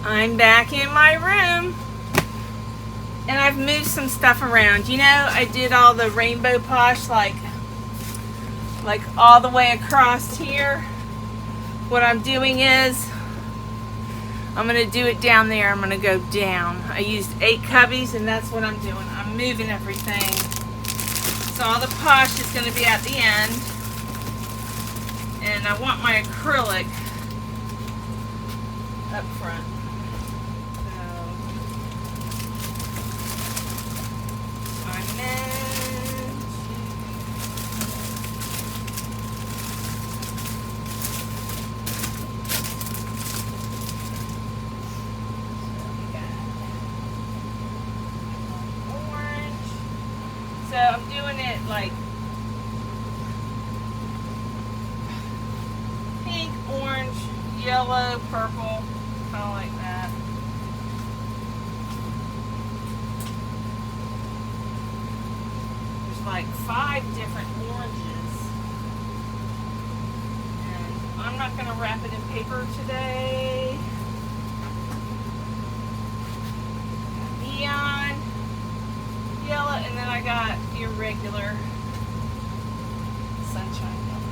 I'm back in my room and I've moved some stuff around. You know, I did all the rainbow posh like all the way across here. What I'm doing is I'm going to do it down there. I'm going to go down. I used 8 cubbies and that's what I'm doing. I'm moving everything. So all the posh is going to be at the end. And I want my acrylic up front. So I'm meant orange. So I'm doing it like pink, orange, yellow, purple, kind of like that. There's like 5 different oranges. And I'm not going to wrap it in paper today. Neon, yellow, and then I got your regular sunshine yellow.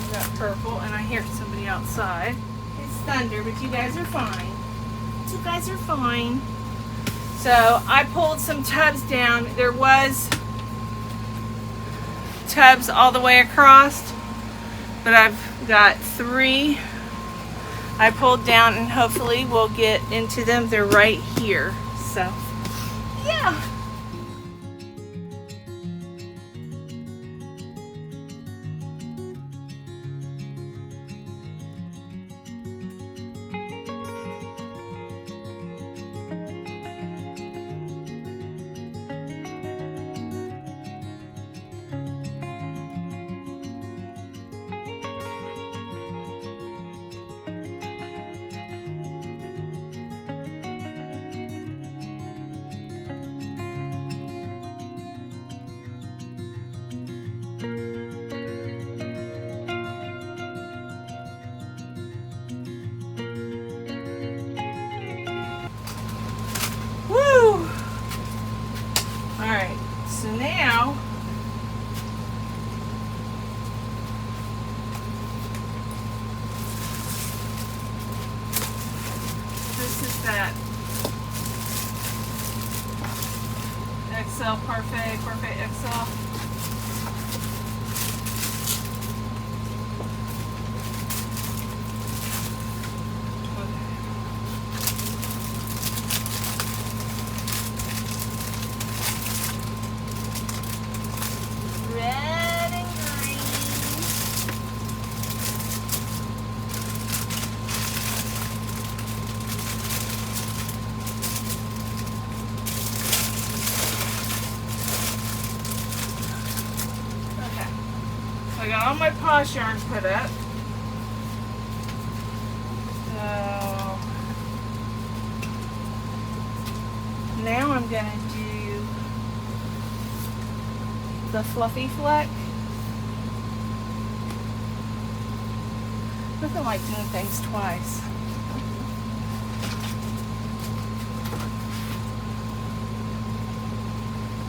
I got purple, and I hear somebody outside. It's thunder, but you guys are fine. You guys are fine. So I pulled some tubs down. There was tubs all the way across, but I've got 3 I pulled down, and hopefully we'll get into them. They're right here. So yeah. Woo! Alright, so now this is that XL Parfait XL. I got all my posh yarns put up. So now I'm going to do the fluffy fleck. Nothing like doing things twice.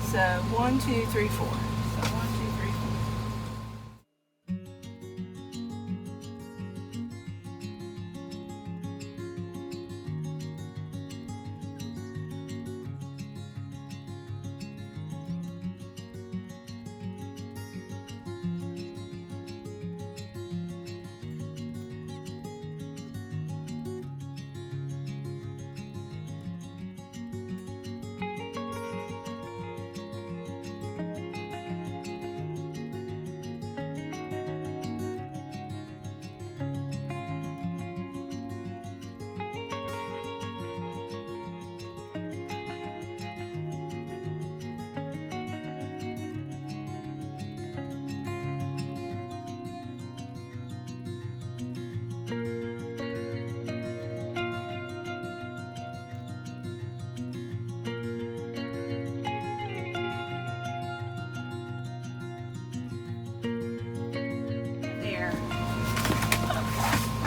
So 1, 2, 3, 4. So 1, 2, 3, 4.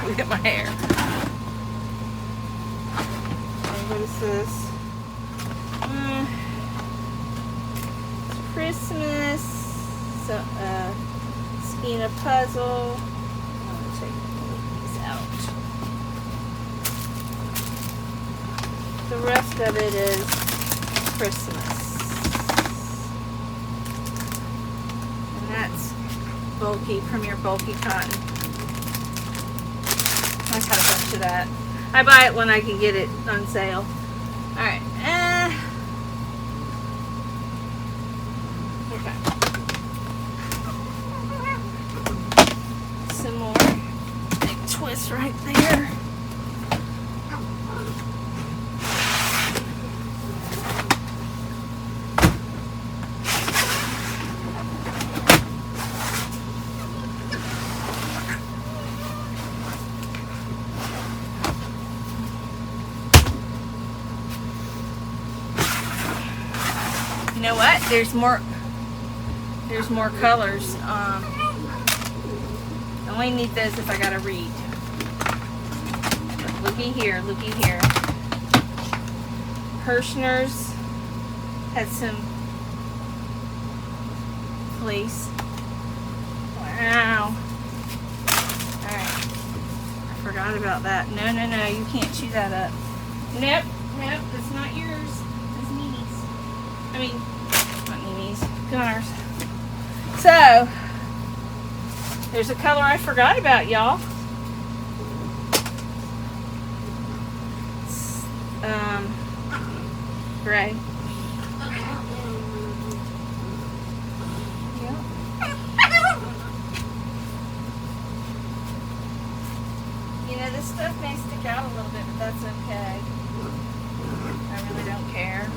Look at my hair. Okay, what is this? It's Christmas. So, Skeena puzzle. I'm gonna take these out. The rest of it is Christmas. And that's bulky, Premier Bulky Cotton. I got a bunch of that. I buy it when I can get it on sale. Alright. Okay. Some more. Big twist right there. You know what? There's more colors. I only need this if I gotta read. But looky here, looky here. Hirschner's had some fleece. Wow. Alright. I forgot about that. No, you can't chew that up. Nope, that's not yours. That's Mimi's. I mean, not Mimi's. Gunnar's. So, there's a color I forgot about, y'all. Gray. Yep. You know, this stuff may stick out a little bit, but that's okay. I really don't care.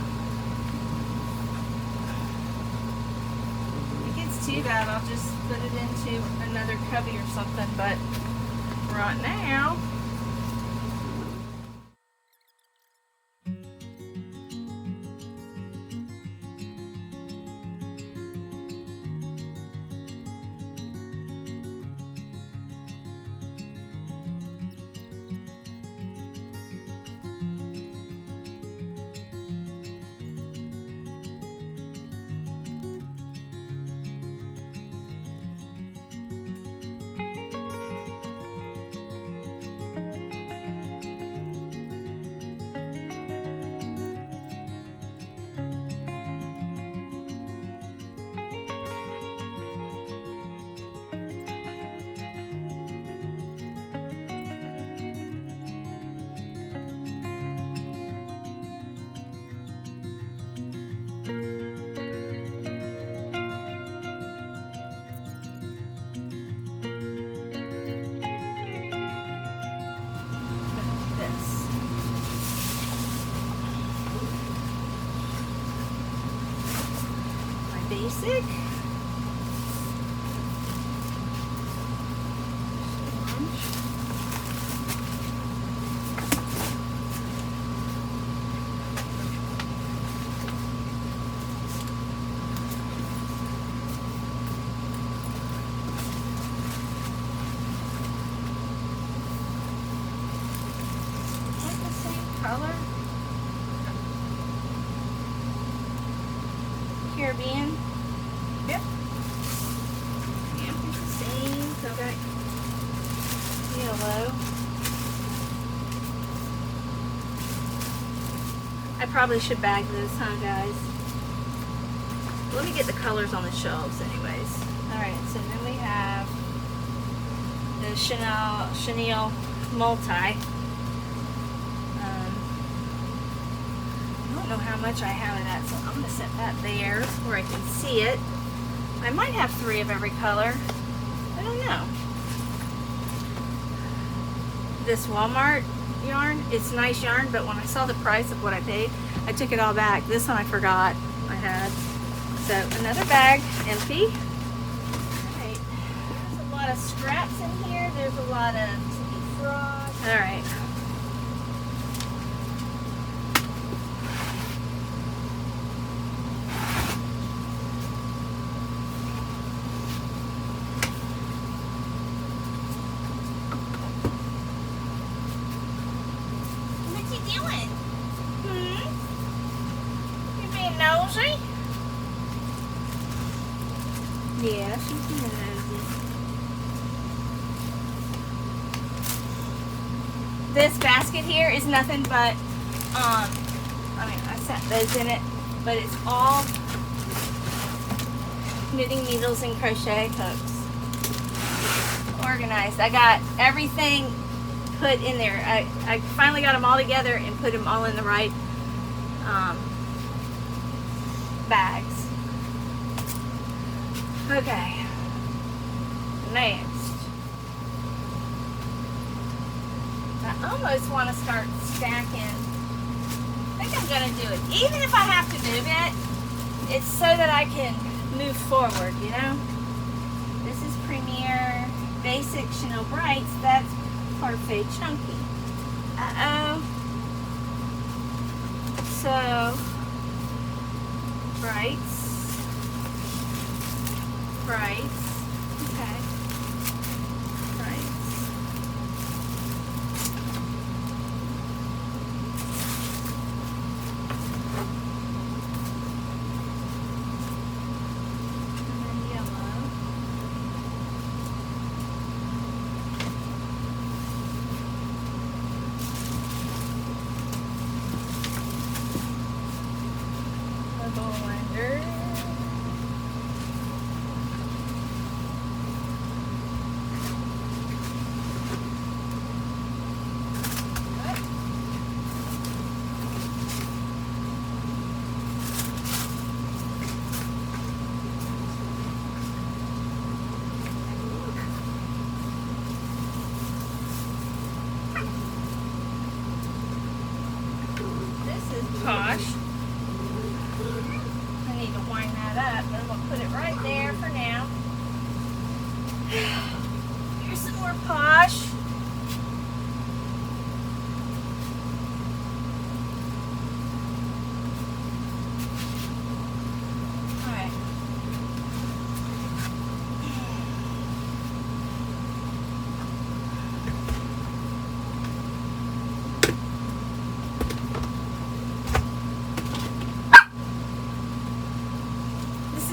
If it gets too bad, I'll just put it into another cubby or something, but right now, basic. Color. Caribbean. Yep. Yeah, it's the same. So I've got yellow. I probably should bag this, huh, guys? Let me get the colors on the shelves, anyways. All right. So then we have the Chanel multi. I don't know how much I have of that, so I'm going to set that there where I can see it. I might have 3 of every color. I don't know. This Walmart yarn, it's nice yarn, but when I saw the price of what I paid, I took it all back. This one I forgot I had. So another bag, empty. Alright, there's a lot of scraps in here. There's a lot of Tiki Frog. Alright. Yeah, she's in the nosy. This basket here is nothing but, I set those in it, but it's all knitting needles and crochet hooks. Organized. I got everything put in there. I finally got them all together and put them all in the right bags. Okay. Next. I almost want to start stacking. I think I'm going to do it. Even if I have to move it, it's so that I can move forward, you know? This is Premier Basic Chanel Brights. That's Parfait Chunky. Uh-oh. So, Brights. Okay. Brights. Posh. I need to wind that up, and we'll put it right there for now. Here's some more Posh. Alright.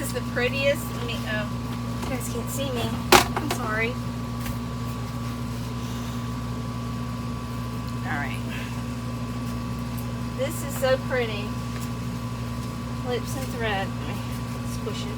The prettiest. Oh, you guys can't see me. I'm sorry. Alright. This is so pretty. Lips and thread. Let me squish it.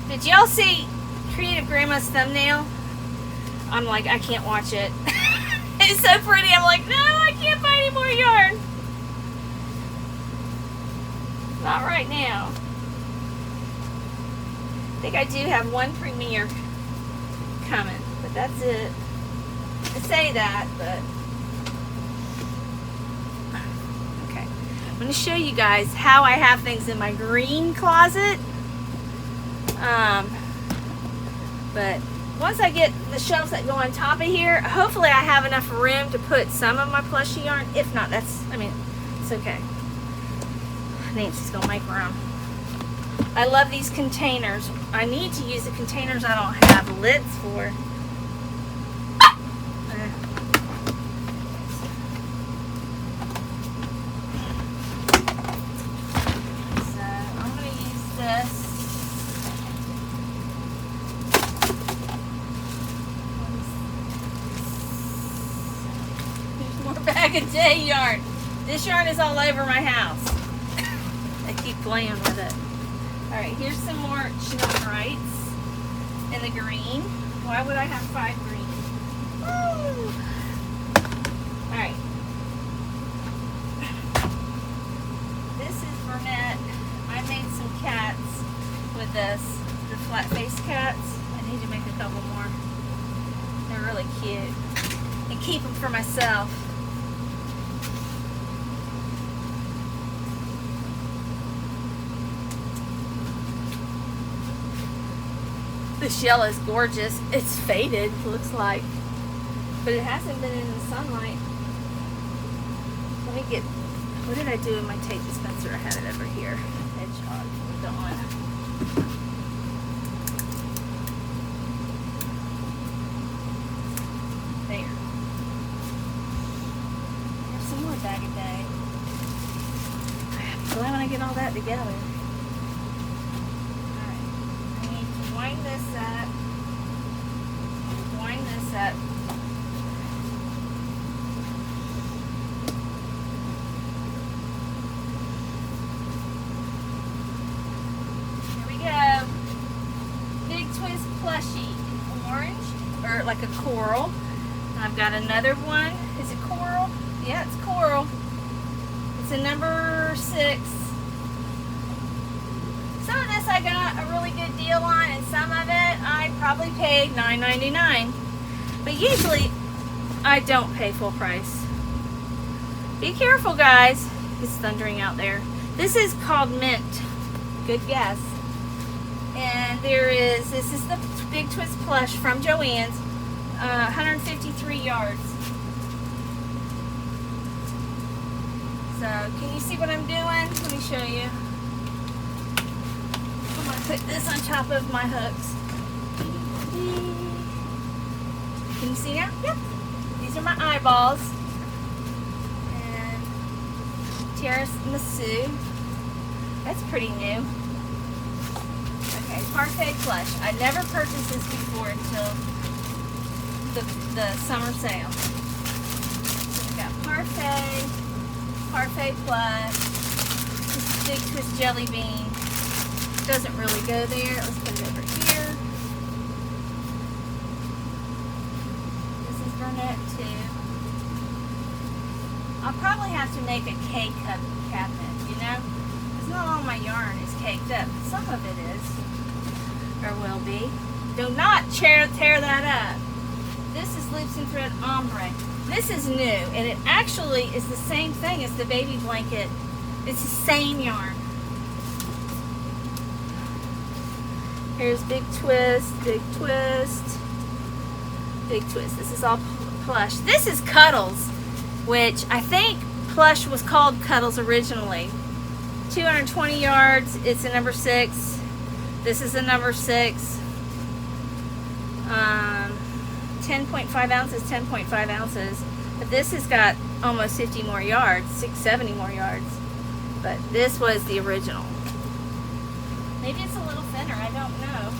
Did y'all see Creative Grandma's thumbnail? I'm like, I can't watch it. It's so pretty. I'm like, no, I can't buy any more yarn. Not right now. I think I do have one premiere coming, but that's it. I say that, but okay. I'm going to show you guys how I have things in my green closet. But once I get the shelves that go on top of here, hopefully I have enough room to put some of my plushy yarn. If not, it's okay. Nancy's gonna make room. I love these containers. I need to use the containers I don't have lids for. So I'm gonna use this. Bag of day yarn. This yarn is all over my house. I keep playing with it. Alright, here's some more Chanel Brights in the green. Why would I have 5 green? Alright. This is Lynette. I made some cats with this. The flat face cats. I need to make a couple more. They're really cute. And keep them for myself. The shell is gorgeous. It's faded, looks like. But it hasn't been in the sunlight. Let me get, what did I do in my tape dispenser? I had it over here. Hedgehog. Dawn. get all that together. Alright. I need to wind this up. Wind this up. Here we go. Big Twist plushie. Orange, or like a coral. I've got another one. Is it coral? Yeah, it's coral. It's a number 6. Some of this I got a really good deal on, and some of it I probably paid $9.99. But usually I don't pay full price. Be careful, guys. It's thundering out there. This is called Mint. Good guess. And this is the Big Twist plush from Joann's. 153 yards. So, can you see what I'm doing? Let me show you. I'm going to put this on top of my hooks. Can you see now? Yep. These are my eyeballs. And tiramisu. That's pretty new. Okay, Parfait plush. I never purchased this before until the summer sale. So we've got Parfait plush. This is Big Twist jelly bean. Doesn't really go there. Let's put it over here. This is Burnett too. I'll probably have to make a cake cabinet, you know? Because not all my yarn is caked up. Some of it is, or will be. Do not tear that up. This is Loops and Thread Ombre. This is new, and it actually is the same thing as the baby blanket. It's the same yarn. Here's Big Twist, Big Twist, Big Twist. This is all plush. This is Cuddles, which I think plush was called Cuddles originally. 220 yards. It's a number 6. This is a number 6. 10.5 ounces, 10.5 ounces. But this has got almost 50 more yards, 70 more yards. But this was the original. Maybe it's a little thinner, I don't know.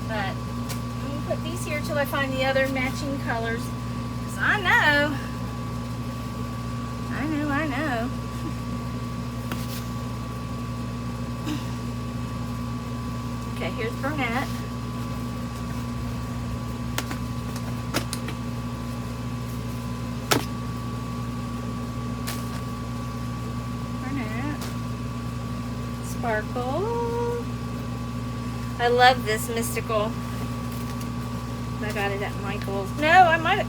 But I'm going to put these here till I find the other matching colors. Because I know. Okay, here's Burnett. Sparkle. I love this mystical. I got it at Michael's. No, I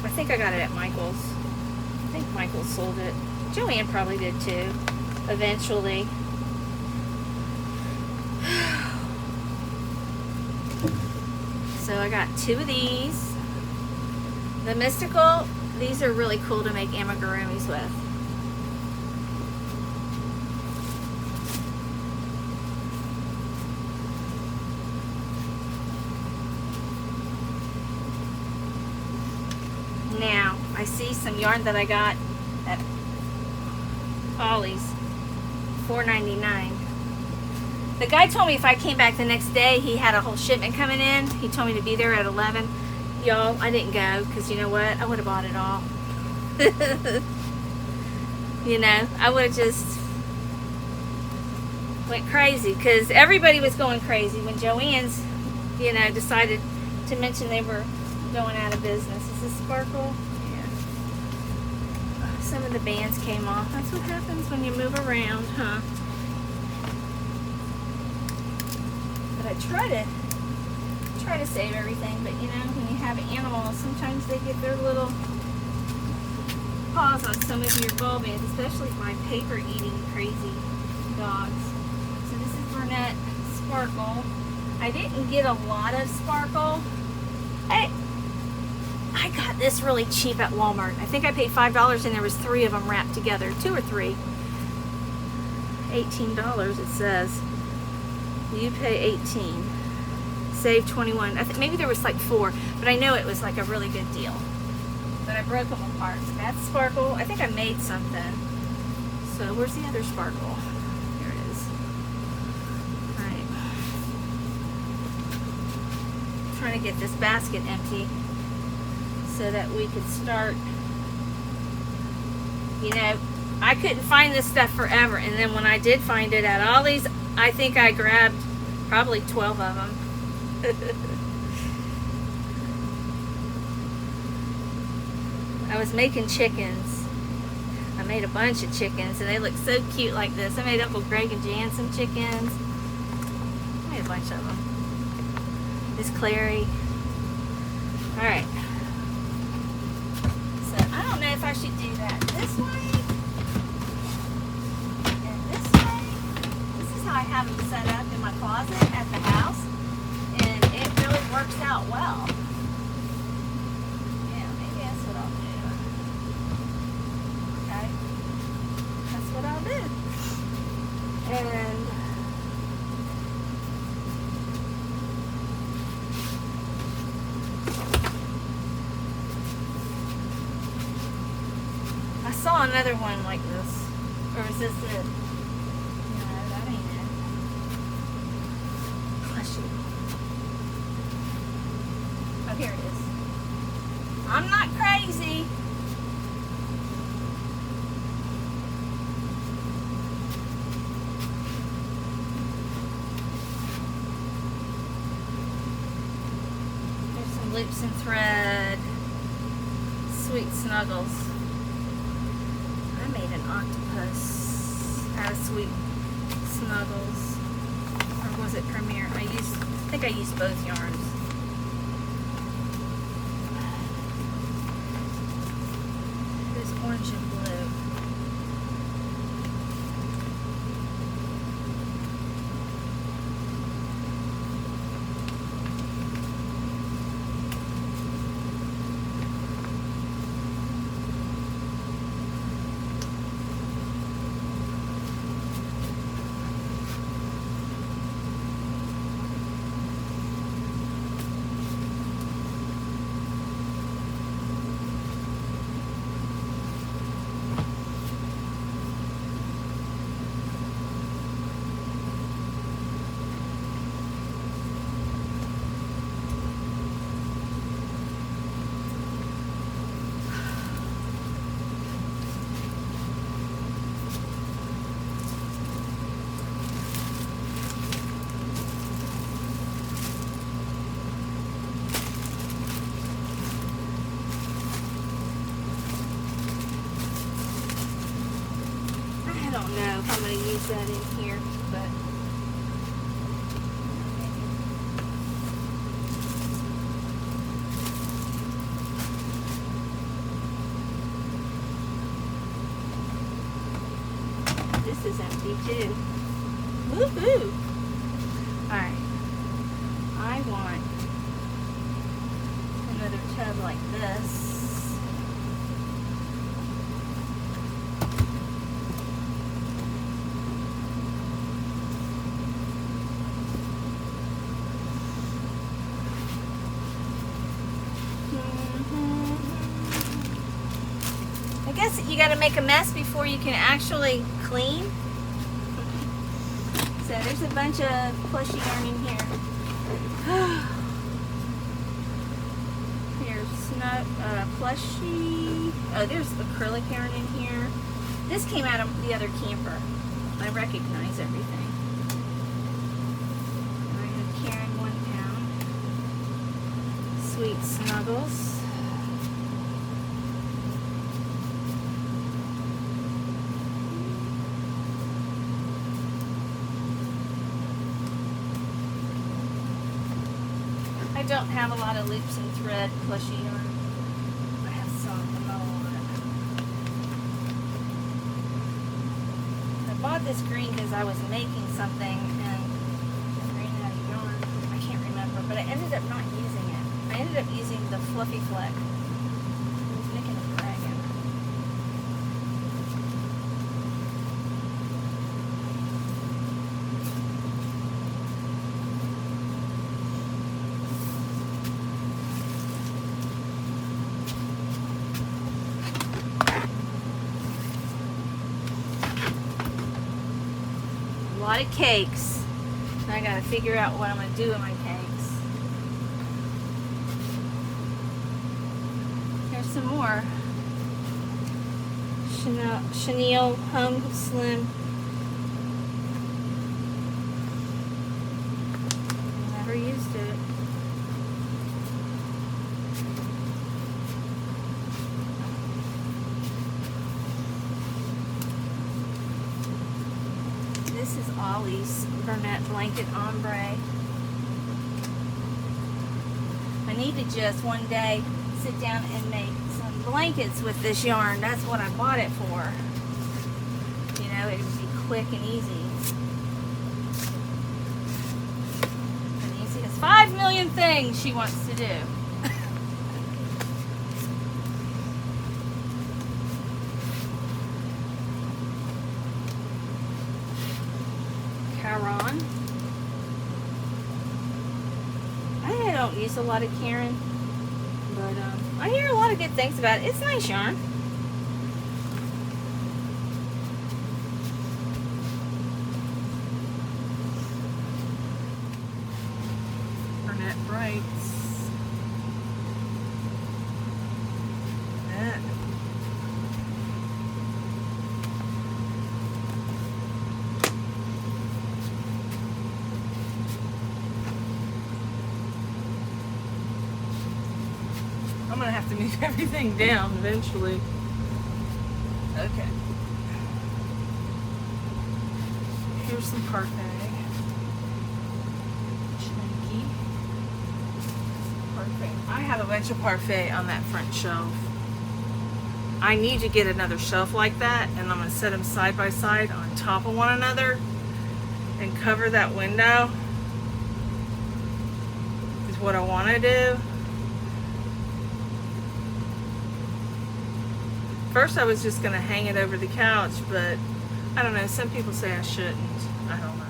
think I got it at Michael's. I think Michael sold it. Joanne probably did too, eventually. So I got 2 of these. The mystical, these are really cool to make amigurumis with. Now, I see some yarn that I got at Ollie's, $4.99. The guy told me if I came back the next day, he had a whole shipment coming in. He told me to be there at 11. Y'all, I didn't go because you know what? I would have bought it all. You know, I would have just went crazy because everybody was going crazy when Joann's, you know, decided to mention they were going out of business. Is this sparkle? Yeah. Some of the bands came off. That's what happens when you move around, huh? But I try to save everything. But you know, when you have animals, sometimes they get their little paws on some of your ball bands, especially my paper-eating crazy dogs. So this is Burnett Sparkle. I didn't get a lot of sparkle. I got this really cheap at Walmart. I think I paid $5 and there was 3 of them wrapped together. 2 or 3. $18 it says. You pay 18. Save 21. I think maybe there was like 4, but I know it was like a really good deal. But I broke them apart. So that's sparkle. I think I made something. So where's the other sparkle? Here it is. Alright. Trying to get this basket empty so that we could start. You know, I couldn't find this stuff forever, and then when I did find it at Ollie's, I think I grabbed probably 12 of them. I was making chickens. I made a bunch of chickens, and they look so cute like this. I made Uncle Greg and Jan some chickens. I made a bunch of them. Miss Clary. Alright. So, I don't know if I should do that this way and this way. This is how I have them set up in my closet at the house, and it really works out well. Yeah, maybe that's what I'll do. Okay. That's what I'll do. And I saw another one like this. Or is this it? No, that ain't it. Bless you. Oh, here it is. I'm not crazy. There's some loops and thread. Sweet snuggles. I made an octopus out of sweet snuggles. Or was it Premier? I think I used both yarns. There's orange and blue. I don't know if I'm going to use that in here, but this is empty too. Woohoo! Alright. I want another tub like this. You got to make a mess before you can actually clean. So there's a bunch of plushy yarn in here. Here's plushy. Oh, there's acrylic yarn in here. This came out of the other camper. I recognize everything. I have Karen 1 pound. Sweet snuggles. I don't have a lot of loops and thread plushy yarn. I have some, but not a lot. I bought this green because I was making something and I ran out of yarn. I can't remember, but I ended up not using it. I ended up using the Fluffy Fleck. I was making a dragon. lot of cakes. I gotta figure out what I'm gonna do with my cakes. Here's some more. Chenille Home Slim. Never used it. This is Ollie's Burnett Blanket Ombre. I need to just one day sit down and make some blankets with this yarn. That's what I bought it for. You know, it would be quick and easy. And easy. There's 5 million things she wants to do. Caron. I don't use a lot of Karen, but I hear a lot of good things about it. It's nice yarn. Burnett Brights. That. I'm gonna have to move everything down eventually. Okay. Here's some parfait. Chunky. Parfait. I have a bunch of parfait on that front shelf. I need to get another shelf like that, and I'm gonna set them side by side on top of one another and cover that window. Is what I want to do. First I was just going to hang it over the couch, but I don't know, some people say I shouldn't. I don't know.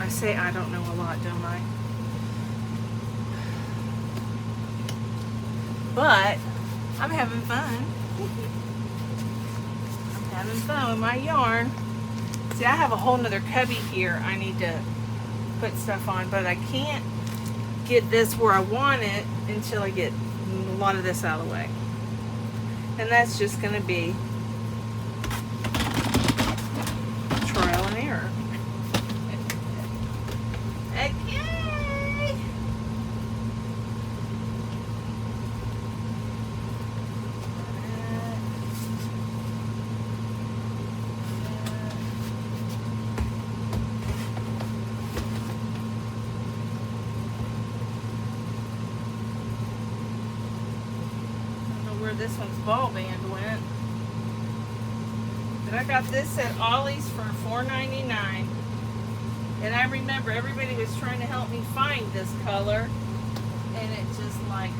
I say I don't know a lot, don't I? But I'm having fun. I'm having fun with my yarn. See, I have a whole nother cubby here I need to put stuff on, but I can't get this where I want it until I get a lot of this out of the way. And that's just going to be trial and error. Okay. This one's ball band went, but I got this at Ollie's for $4.99, and I remember everybody was trying to help me find this color, and it just like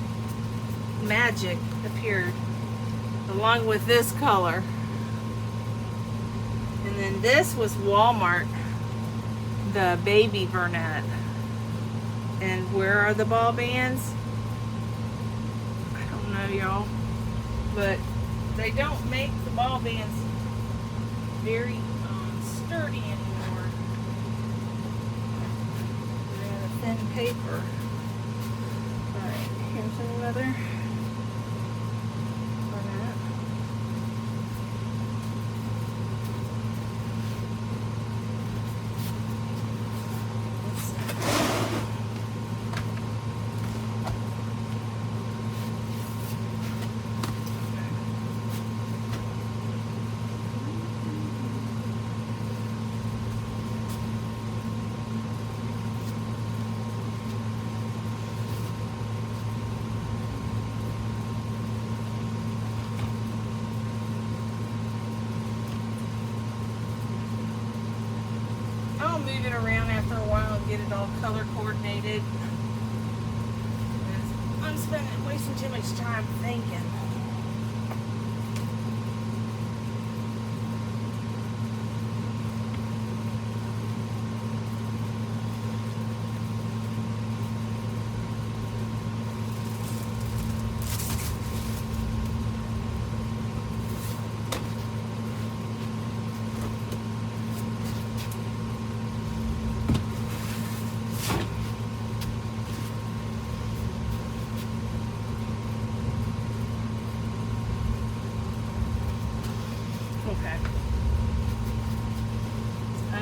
magic appeared along with this color. And then this was Walmart, the baby Burnett. And where are the ball bands? I don't know, y'all. But they don't make the ball bands very sturdy anymore. They're in a thin paper. Alright, here's another Burnett. Move it around after a while and get it all color coordinated. I'm wasting too much time thinking.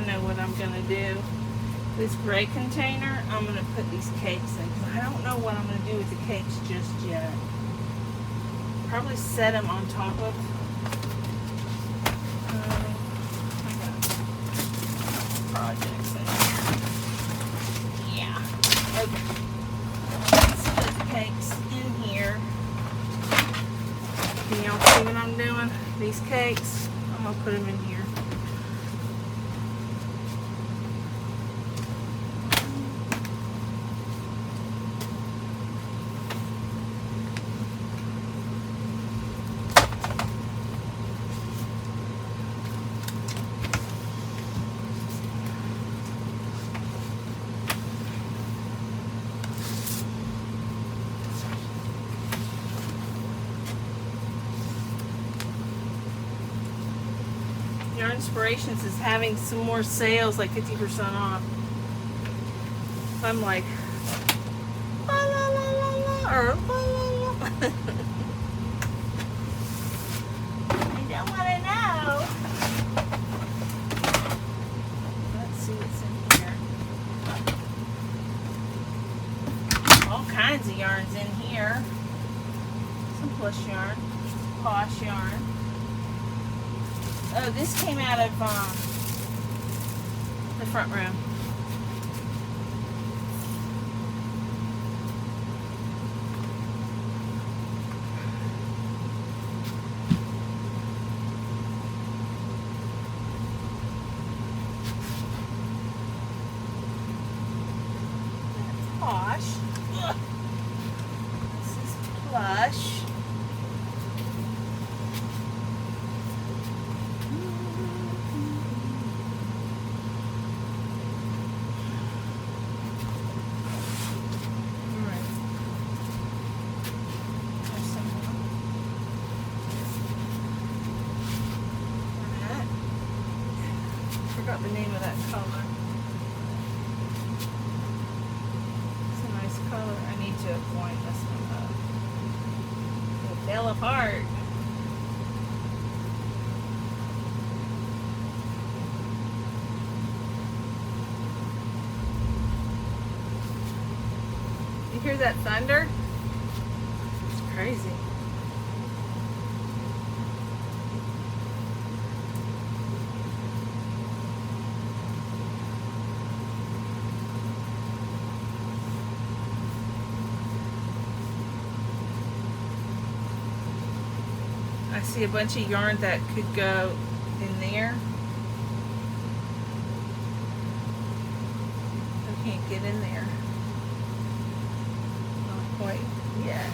I know what I'm gonna do. This gray container, I'm gonna put these cakes in because I don't know what I'm gonna do with the cakes just yet. Probably set them on top of. I got projects in here. Yeah. Okay. Let's put the cakes in here. Can y'all see what I'm doing? These cakes, I'm gonna put them in here. Yarn Inspirations is having some more sales, like 50% off. I'm like, la la la la la, or la la la. I don't want to know. Let's see what's in here. All kinds of yarns in here. Some plush yarn, posh yarn. Oh, this came out of the front room. That's posh. Ugh. This is plush. The name of that color. It's a nice color. I need to point this one up. It fell apart. You hear that thunder? It's crazy. I see a bunch of yarn that could go in there. I can't get in there. Not quite yet.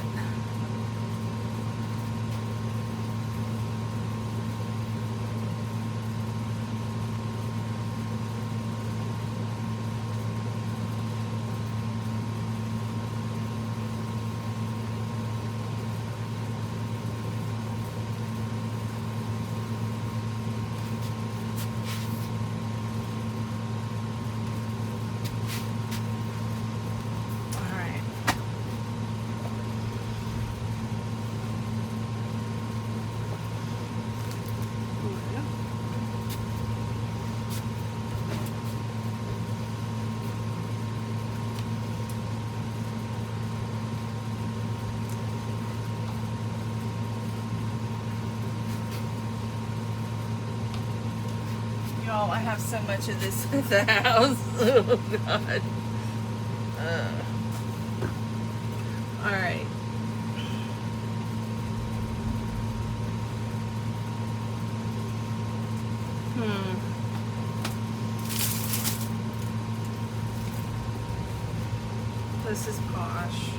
Y'all, I have so much of this at the house. Oh, God. Alright. This is posh.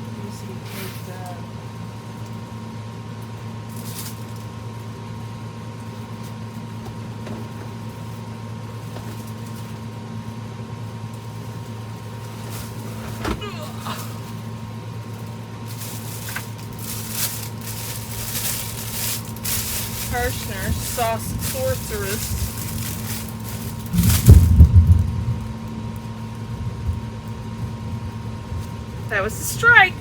Let me see, take that. Kirshner, Sorceress. That was a strike.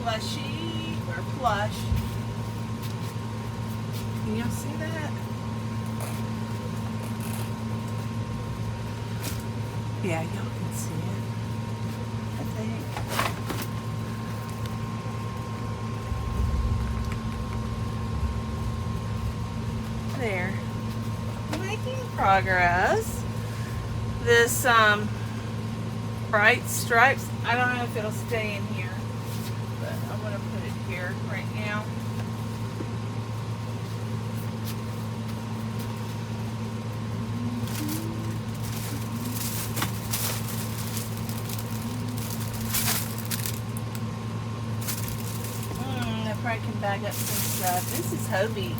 Plushy or plush. Can y'all see that? Yeah, y'all can see it, I think. There. Making progress. This bright stripes, I don't know if it'll stay in here, but I'm going to put it here right now. I probably can bag up some stuff. This is Hobie.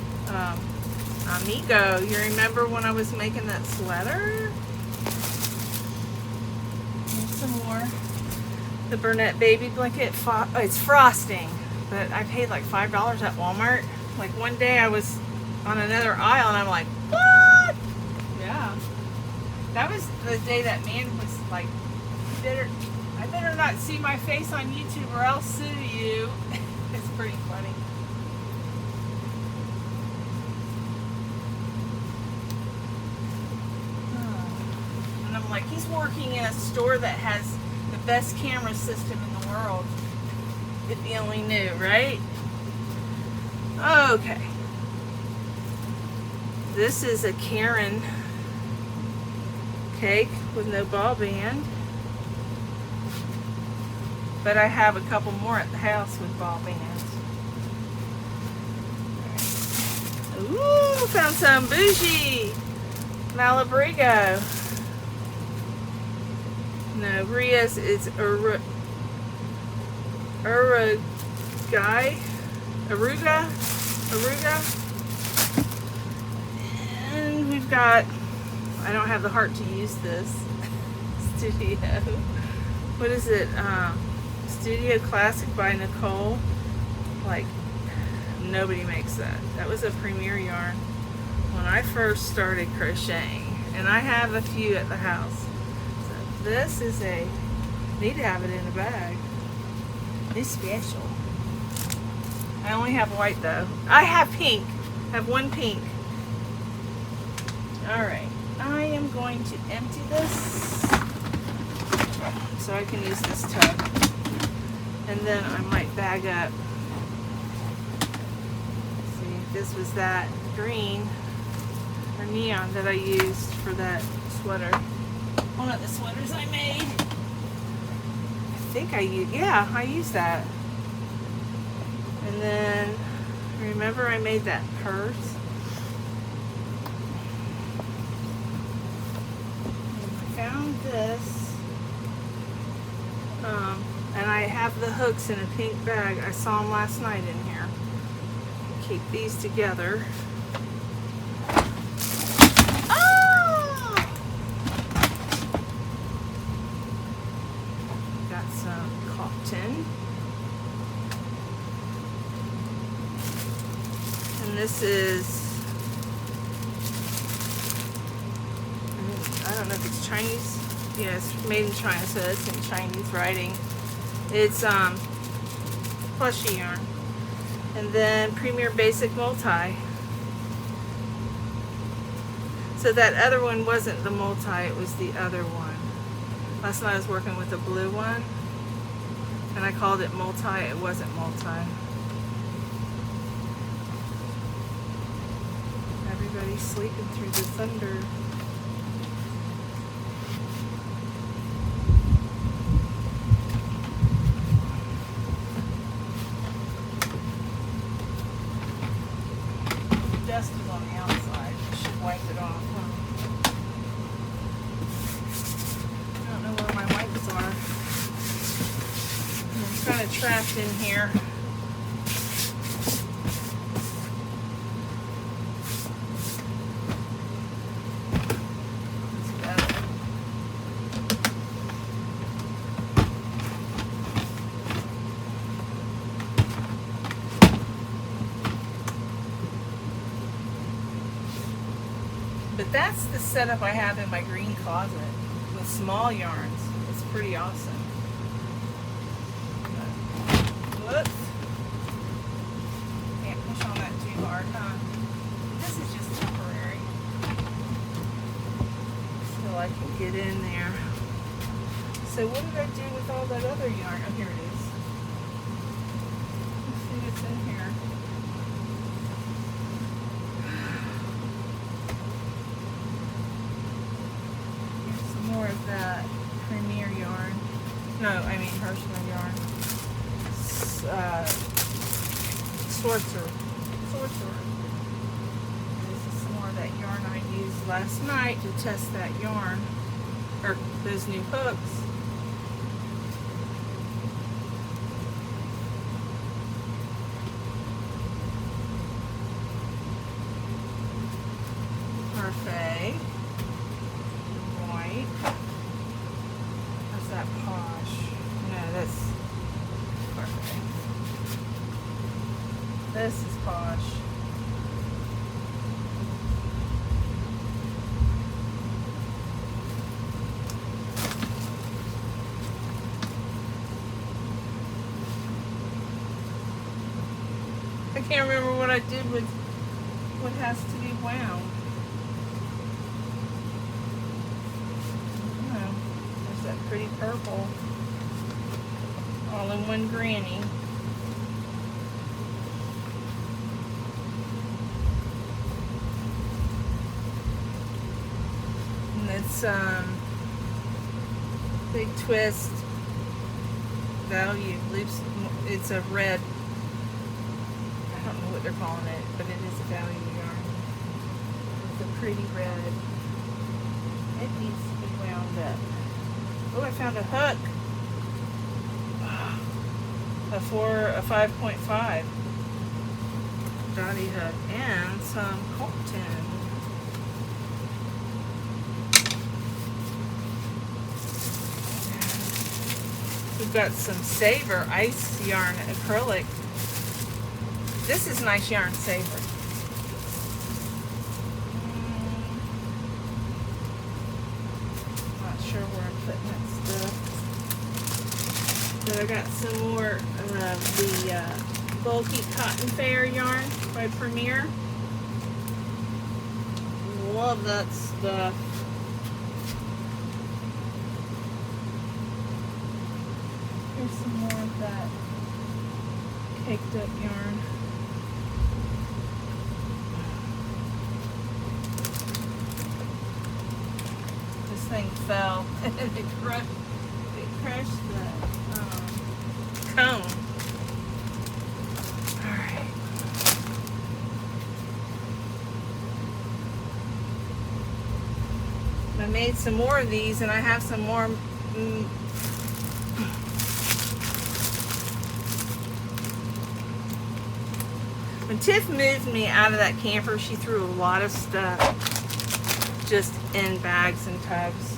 Amigo, you remember when I was making that sweater? Here's some more. The Burnett baby blanket. It's frosting, but I paid like $5 at Walmart. Like one day I was on another aisle and I'm like, what? Yeah. That was the day that man was like, I better not see my face on YouTube or I'll sue you. It's pretty funny. And I'm like, he's working in a store that has the best camera system in the world. If you only knew, right? Okay. This is a Karen cake with no ball band. But I have a couple more at the house with ball bands. Ooh, found some bougie Malabrigo. No, Ria's is Aruga. And we've got, I don't have the heart to use this. Studio. What is it? Studio Classic by Nicole. Like, nobody makes that. That was a premier yarn when I first started crocheting. And I have a few at the house. So this is a, need to have it in a bag. It's special. I only have white though. I have pink. I have one pink. Alright. I am going to empty this so I can use this tub. And then I might bag up. Let's see, this was that green or neon that I used for that sweater. One of the sweaters I made. I think I used, yeah, I used that. And then, remember I made that purse? And I found this. And I have the hooks in a pink bag. I saw them last night in here. Keep these together. Oh! Got some cotton. And this is, I don't know if it's Chinese. Yeah, it's made in China, so it's in Chinese writing. It's plushy yarn. And then Premier Basic Multi. So that other one wasn't the multi, it was the other one. Last night I was working with the blue one, and I called it multi, it wasn't multi. Everybody's sleeping through the thunder. Dust is on the outside. I should wipe it off. I don't know where my wipes are. It's kind of trapped in here. But that's the setup I have in my green closet with small yarns. It's pretty awesome. But, whoops. Can't push on that too hard, huh? can get in there. So what did I do with all that other yarn? Oh, here it is. Let's see what's in here. Here's some more of that Premier yarn. No, I mean Hirschman yarn. Sorcerer. This is some more of that yarn I used last night to test that yarn, or those new hooks. Parfait. White. What's that? Posh. No, that's Parfait. This is Posh. I can't remember what I did with what has to be wound. Oh, there's that pretty purple. All in one granny. And it's Big Twist Value Loops. It's a red. I don't know what they're calling it, but it is a value yarn. It's a pretty red. It needs to be wound up. Oh, I found a hook. A 5.5 dotty hook and some cotton. We've got some Savor ice yarn acrylic. This is nice yarn, Savor. Not sure where I'm putting that stuff. But I got some more of the bulky cotton fair yarn by Premier. Love that stuff. Here's some more of that caked up yarn. This thing fell and it crushed the cone. Alright. I made some more of these and I have some more when Tiff moved me out of that camper, she threw a lot of stuff just in bags and tubs.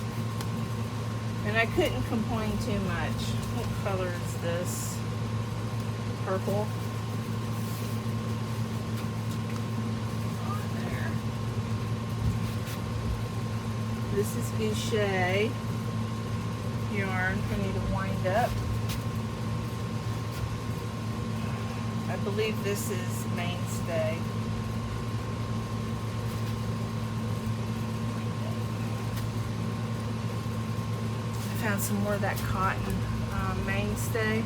And I couldn't complain too much. What color is this? Purple. On there. This is Boucher yarn. I need to wind up. I believe this is Mainstay. I found some more of that cotton Mainstay in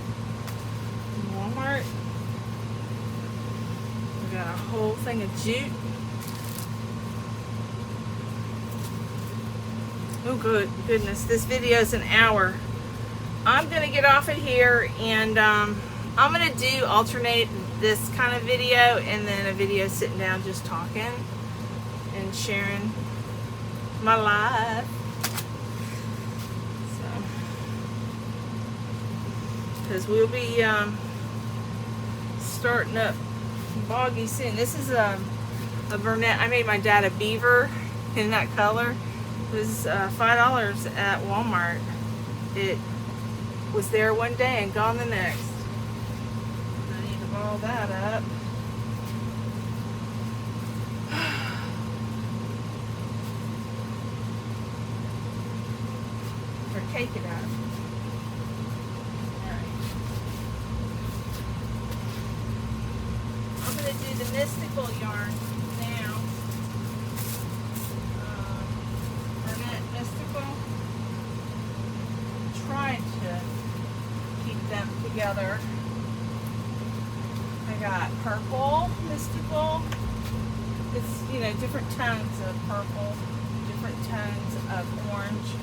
Walmart. We got a whole thing of jute. Oh goodness, this video is an hour. I'm gonna get off of here and I'm gonna do alternate this kind of video and then a video sitting down just talking and sharing my life. So, because we'll be starting up Boggy soon. This is a Burnett. I made my dad a beaver in that color. It was $5 at Walmart. It was there one day and gone the next. I need to ball that up. Or cake it up. Alright. I'm going to do the mystical yarn now. Burnett Mystical. together. I got purple, mystical. It's, you know, different tones of purple, different tones of orange.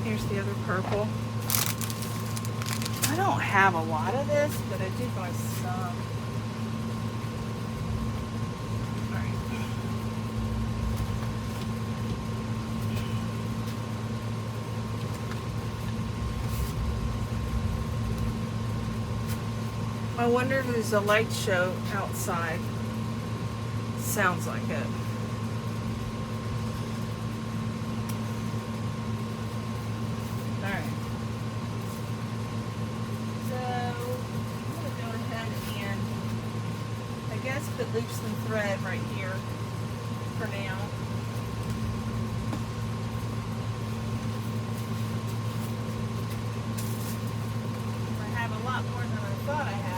Here's the other purple. I don't have a lot of this, but I do buy some. I wonder if there's a light show outside. Sounds like it. Alright. So, I'm going to go ahead and, I guess, put loops and thread right here for now. I have a lot more than I thought I had.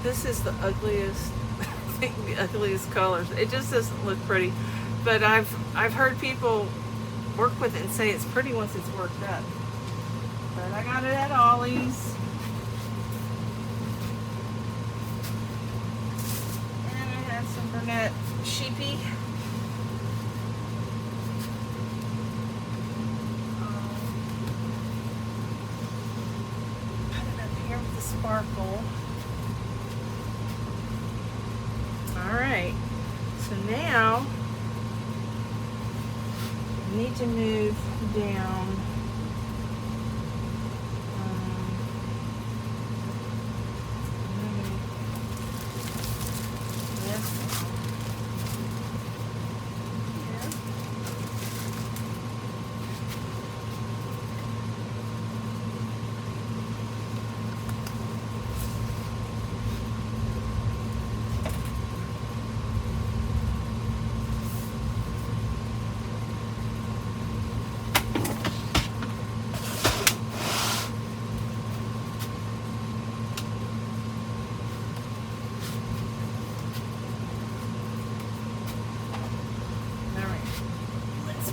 This is the ugliest, I think the ugliest colors. It just doesn't look pretty. But I've heard people work with it and say it's pretty once it's worked up. But I got it at Ollie's. And I have some brunette sheepy. Put it up here with the sparkle. Alright, so now I need to move down this here.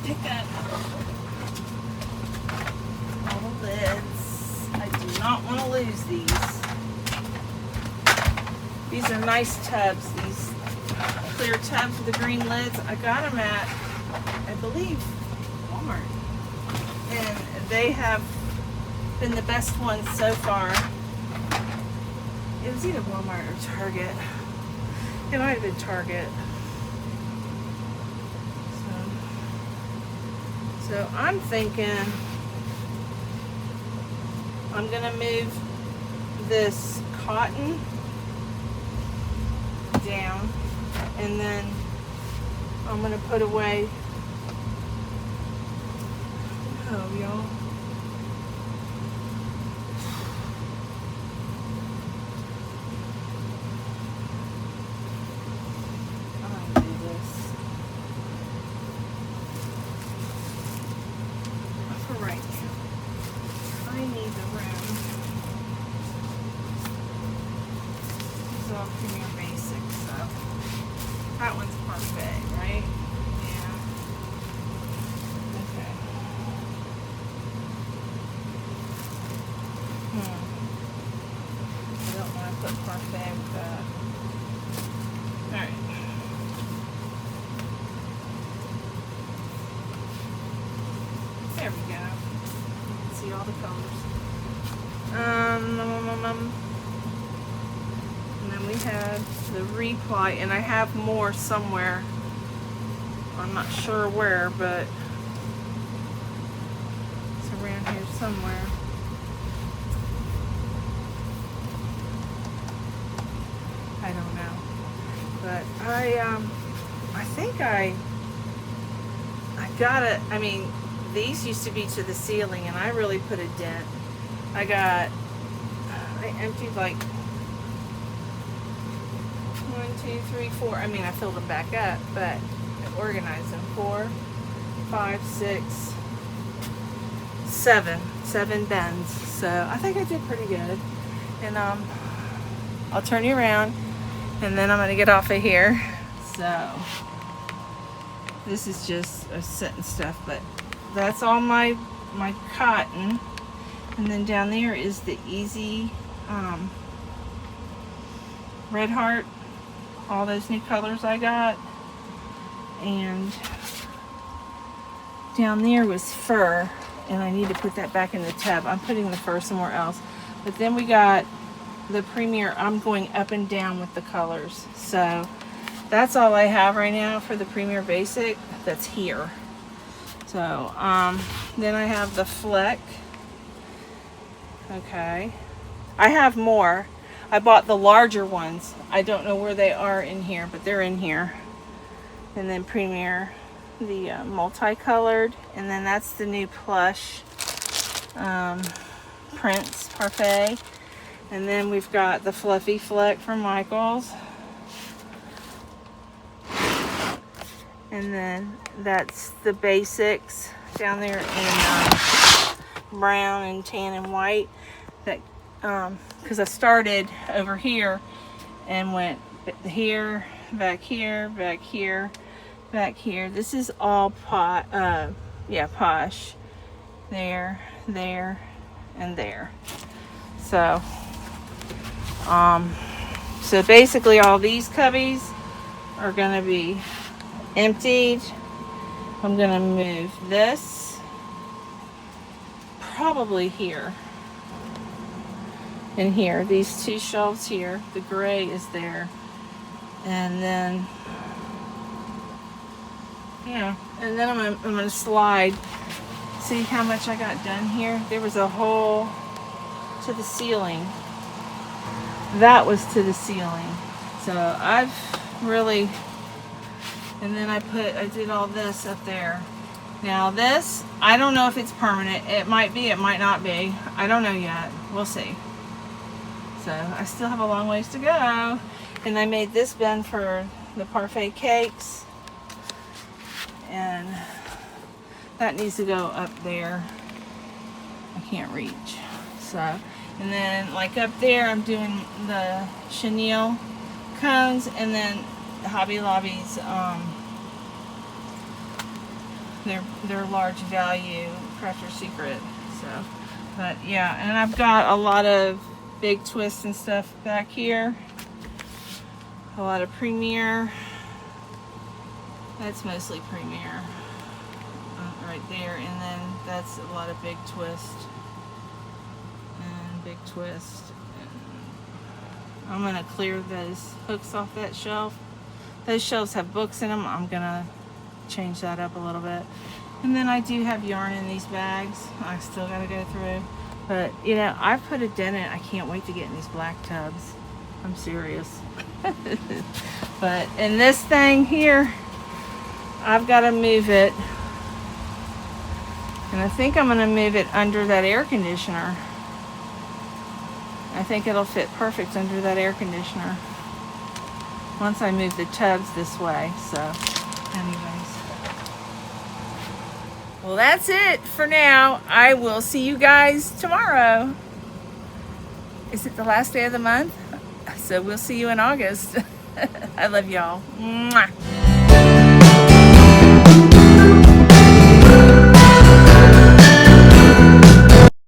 Pick up all the lids. I do not want to lose these. These are nice tubs, these clear tubs with the green lids. I got them at, I believe, Walmart. And they have been the best ones so far. It was either Walmart or Target. It might have been Target. So I'm thinking I'm going to move this cotton down, and then I'm going to put away, oh y'all, I'm going to do this. Right now, I need the room. So I'll give you basics. So that one's parfait, right? Yeah. Okay. I don't want to put parfait with that. Alright. see all the colors. And then we have the reply, and I have more somewhere. I'm not sure where, but it's around here somewhere. I don't know, but I think I got it. I mean, these used to be to the ceiling, and I really put a dent. I emptied like 1, 2, 3, 4. I mean, I filled them back up, but I organized them. 4, 5, 6, 7 bends. So I think I did pretty good. And I'll turn you around, and then I'm gonna get off of here. So this is just a set and stuff, but that's all my cotton. And then down there is the Easy Red Heart, all those new colors I got. And down there was fur, and I need to put that back in the tub. I'm putting the fur somewhere else. But then we got the Premier. I'm going up and down with the colors. So that's all I have right now for the Premier Basic that's here. So then I have the Fleck. Okay, I have more. I bought the larger ones. I don't know where they are in here, but they're in here. And then Premier, the multicolored, and then that's the new plush Prince Parfait. And then we've got the Fluffy Fleck from Michaels. And then that's the basics down there in brown and tan and white. That because I started over here and went here, back here, back here, back here. This is all posh. There, there, and there. So so basically all these cubbies are gonna be emptied. I'm gonna move this probably here and here. These two shelves here, the gray is there, and then yeah, and then I'm gonna slide. See how much I got done here? There was a hole to the ceiling. That was to the ceiling. So I've really, and then I did all this up there. Now this, I don't know if it's permanent. It might be, it might not be. I don't know yet. We'll see. So I still have a long ways to go. And I made this bin for the parfait cakes. And that needs to go up there. I can't reach. So, and then like up there, I'm doing the chenille cones, and then Hobby Lobby's their large value Crafter's Secret. So, but yeah, and I've got a lot of big twists and stuff back here. A lot of Premier. That's mostly Premier right there, and then that's a lot of big twist and big twist. And I'm gonna clear those hooks off that shelf. Those shelves have books in them. I'm gonna change that up a little bit. And then I do have yarn in these bags. I still gotta go through, but you know, I've put a dent in it. I can't wait to get in these black tubs. I'm serious. But in this thing here, I've got to move it, and I think I'm going to move it under that air conditioner. I think it'll fit perfect under that air conditioner once I move the tubs this way. So anyways, well, that's it for now. I will see you guys tomorrow. Is it the last day of the month? So we'll see you in August. I love y'all. Mwah.